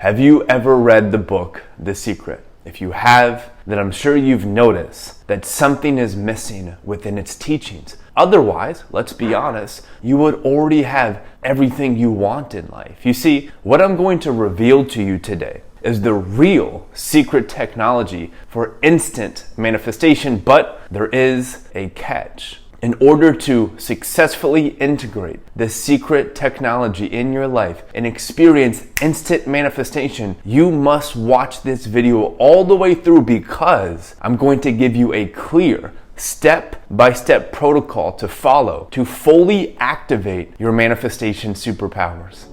Have you ever read the book, The Secret? If you have, then I'm sure you've noticed that something is missing within its teachings. Otherwise, let's be honest, you would already have everything you want in life. You see, what I'm going to reveal to you today is the real secret technology for instant manifestation, but there is a catch. In order to successfully integrate the secret technology in your life and experience instant manifestation, you must watch this video all the way through, because I'm going to give you a clear step-by-step protocol to follow to fully activate your manifestation superpowers.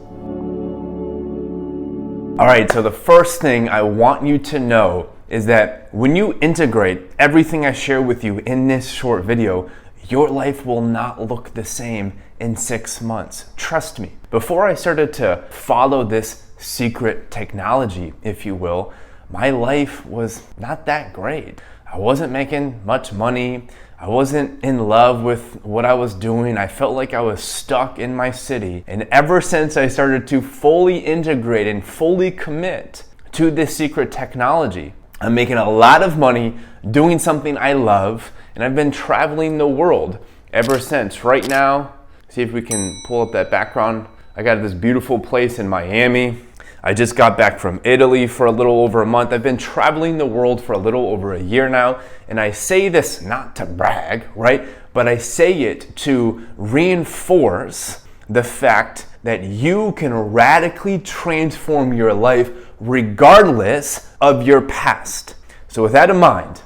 All right, so the first thing I want you to know is that when you integrate everything I share with you in this short video, your life will not look the same in 6 months. Trust me. Before I started to follow this secret technology, if you will, my life was not that great. I wasn't making much money. I wasn't in love with what I was doing. I felt like I was stuck in my city. And ever since I started to fully integrate and fully commit to this secret technology, I'm making a lot of money doing something I love, and I've been traveling the world ever since. Right now, see if we can pull up that background. I got this beautiful place in Miami. I just got back from Italy for a little over a month. I've been traveling the world for a little over a year now, and I say this not to brag, right? But I say it to reinforce the fact that you can radically transform your life regardless of your past. So with that in mind,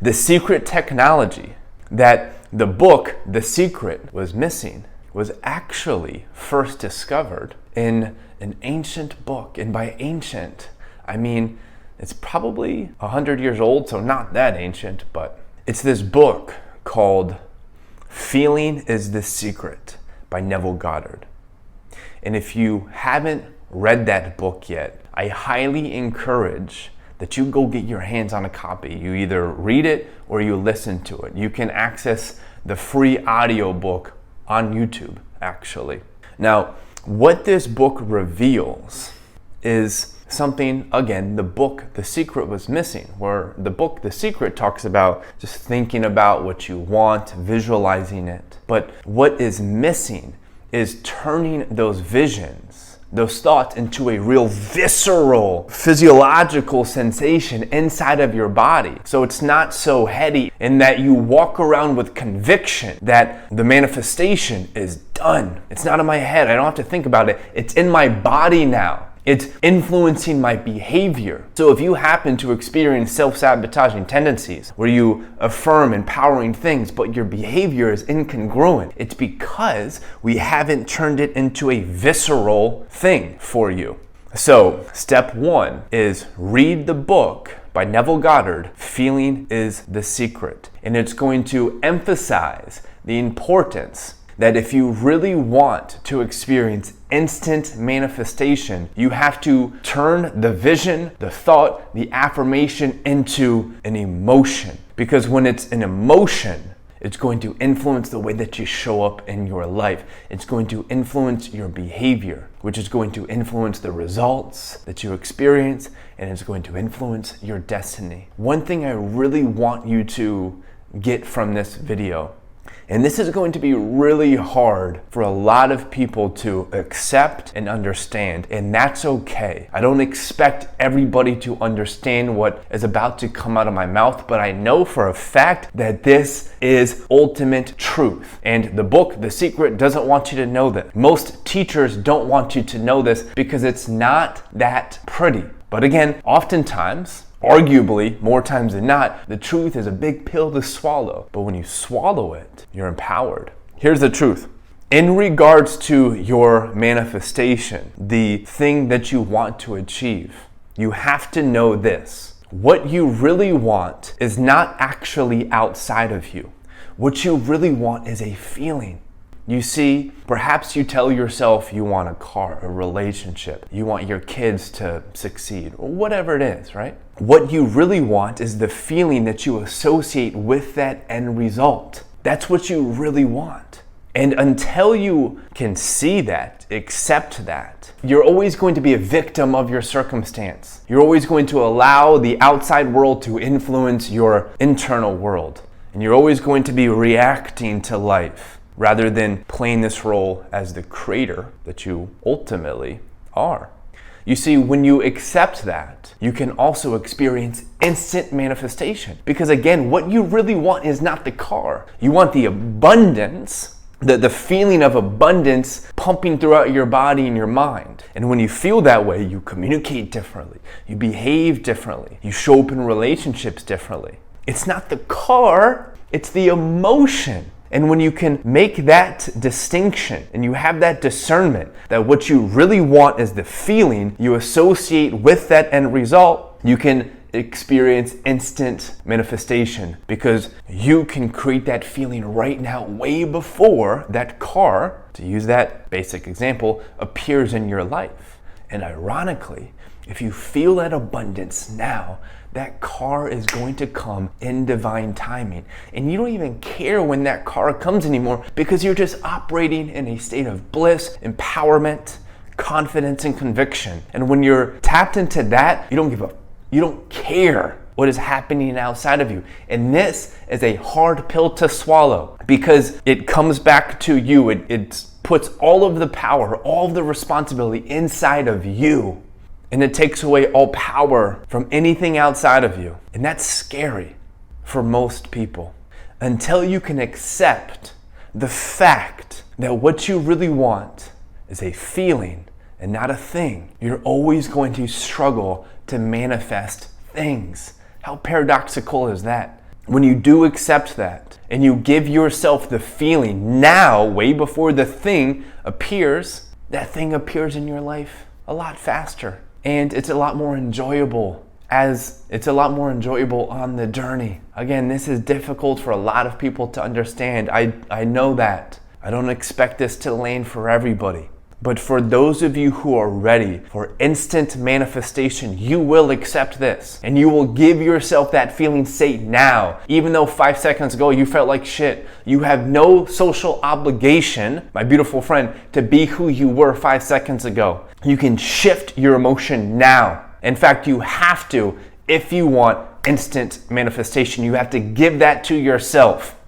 the secret technology that the book, The Secret, was missing was actually first discovered in an ancient book. And by ancient, I mean it's probably 100 years old, so not that ancient, but it's this book called Feeling is the Secret by Neville Goddard. And if you haven't read that book yet, I highly encourage that you go get your hands on a copy. You either read it or you listen to it. You can access the free audio book on YouTube, actually. Now, what this book reveals is something, again, the book, The Secret, was missing, where the book, The Secret, talks about just thinking about what you want, visualizing it. But what is missing is turning those visions, those thoughts, into a real visceral, physiological sensation inside of your body. So it's not so heady, in that you walk around with conviction that the manifestation is done. It's not in my head. I don't have to think about it. It's in my body now. It's influencing my behavior. So if you happen to experience self-sabotaging tendencies where you affirm empowering things, but your behavior is incongruent, it's because we haven't turned it into a visceral thing for you. So step 1 is read the book by Neville Goddard, Feeling is the Secret. And it's going to emphasize the importance that if you really want to experience instant manifestation, you have to turn the vision, the thought, the affirmation into an emotion. Because when it's an emotion, it's going to influence the way that you show up in your life. It's going to influence your behavior, which is going to influence the results that you experience, and it's going to influence your destiny. One thing I really want you to get from this video, and this is going to be really hard for a lot of people to accept and understand, and that's okay. I don't expect everybody to understand what is about to come out of my mouth, but I know for a fact that this is ultimate truth. And the book, The Secret, doesn't want you to know that. Most teachers don't want you to know this because it's not that pretty. But again, oftentimes, arguably, more times than not, the truth is a big pill to swallow. But when you swallow it, you're empowered. Here's the truth. In regards to your manifestation, the thing that you want to achieve, you have to know this. What you really want is not actually outside of you. What you really want is a feeling. You see, perhaps you tell yourself you want a car, a relationship, you want your kids to succeed, or whatever it is, right? What you really want is the feeling that you associate with that end result. That's what you really want. And until you can see that, accept that, you're always going to be a victim of your circumstance. You're always going to allow the outside world to influence your internal world. And you're always going to be reacting to life rather than playing this role as the creator that you ultimately are. You see, when you accept that, you can also experience instant manifestation. Because again, what you really want is not the car. You want the abundance, the feeling of abundance pumping throughout your body and your mind. And when you feel that way, you communicate differently. You behave differently. You show up in relationships differently. It's not the car, it's the emotion. And when you can make that distinction and you have that discernment that what you really want is the feeling you associate with that end result, you can experience instant manifestation because you can create that feeling right now way before that car, to use that basic example, appears in your life. And ironically, if you feel that abundance now, that car is going to come in divine timing. And you don't even care when that car comes anymore because you're just operating in a state of bliss, empowerment, confidence, and conviction. And when you're tapped into that, you don't give up. You don't care what is happening outside of you. And this is a hard pill to swallow because it comes back to you. It puts all of the power, all of the responsibility inside of you. And it takes away all power from anything outside of you. And that's scary for most people. Until you can accept the fact that what you really want is a feeling and not a thing, you're always going to struggle to manifest things. How paradoxical is that? When you do accept that and you give yourself the feeling now, way before the thing appears, that thing appears in your life a lot faster. And it's a lot more enjoyable on the journey. Again, this is difficult for a lot of people to understand. I know that. I don't expect this to land for everybody. But for those of you who are ready for instant manifestation, you will accept this. And you will give yourself that feeling state now. Even though 5 seconds ago you felt like shit. You have no social obligation, my beautiful friend, to be who you were 5 seconds ago. You can shift your emotion now. In fact, you have to if you want instant manifestation. You have to give that to yourself.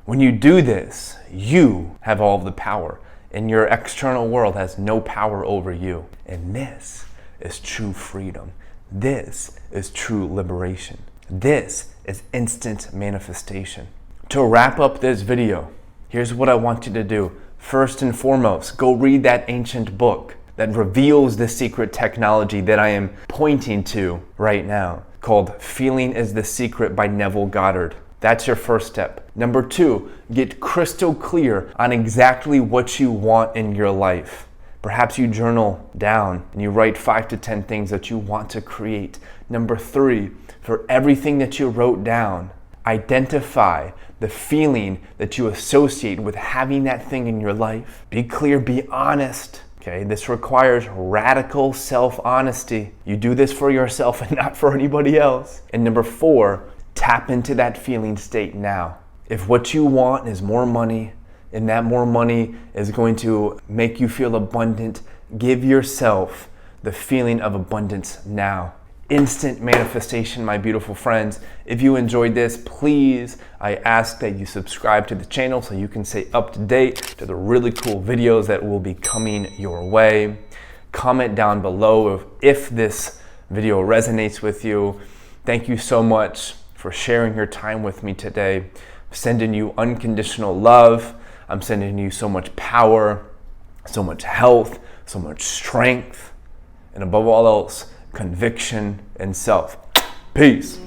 When you do this, you have all of the power. And your external world has no power over you. And this is true freedom. This is true liberation. This is instant manifestation. To wrap up this video, here's what I want you to do. First and foremost, go read that ancient book that reveals the secret technology that I am pointing to right now, called Feeling is the Secret by Neville Goddard. That's your first step. Number 2, get crystal clear on exactly what you want in your life. Perhaps you journal down and you write 5 to 10 things that you want to create. Number 3, for everything that you wrote down, identify the feeling that you associate with having that thing in your life. Be clear, be honest. Okay, this requires radical self-honesty. You do this for yourself and not for anybody else. And number 4, tap into that feeling state now. If what you want is more money, and that more money is going to make you feel abundant, give yourself the feeling of abundance now. Instant manifestation, my beautiful friends. If you enjoyed this, please, I ask that you subscribe to the channel so you can stay up to date to the really cool videos that will be coming your way. Comment down below if this video resonates with you. Thank you so much for sharing your time with me today. I'm sending you unconditional love. I'm sending you so much power, so much health, so much strength, and above all else, conviction and self. Peace.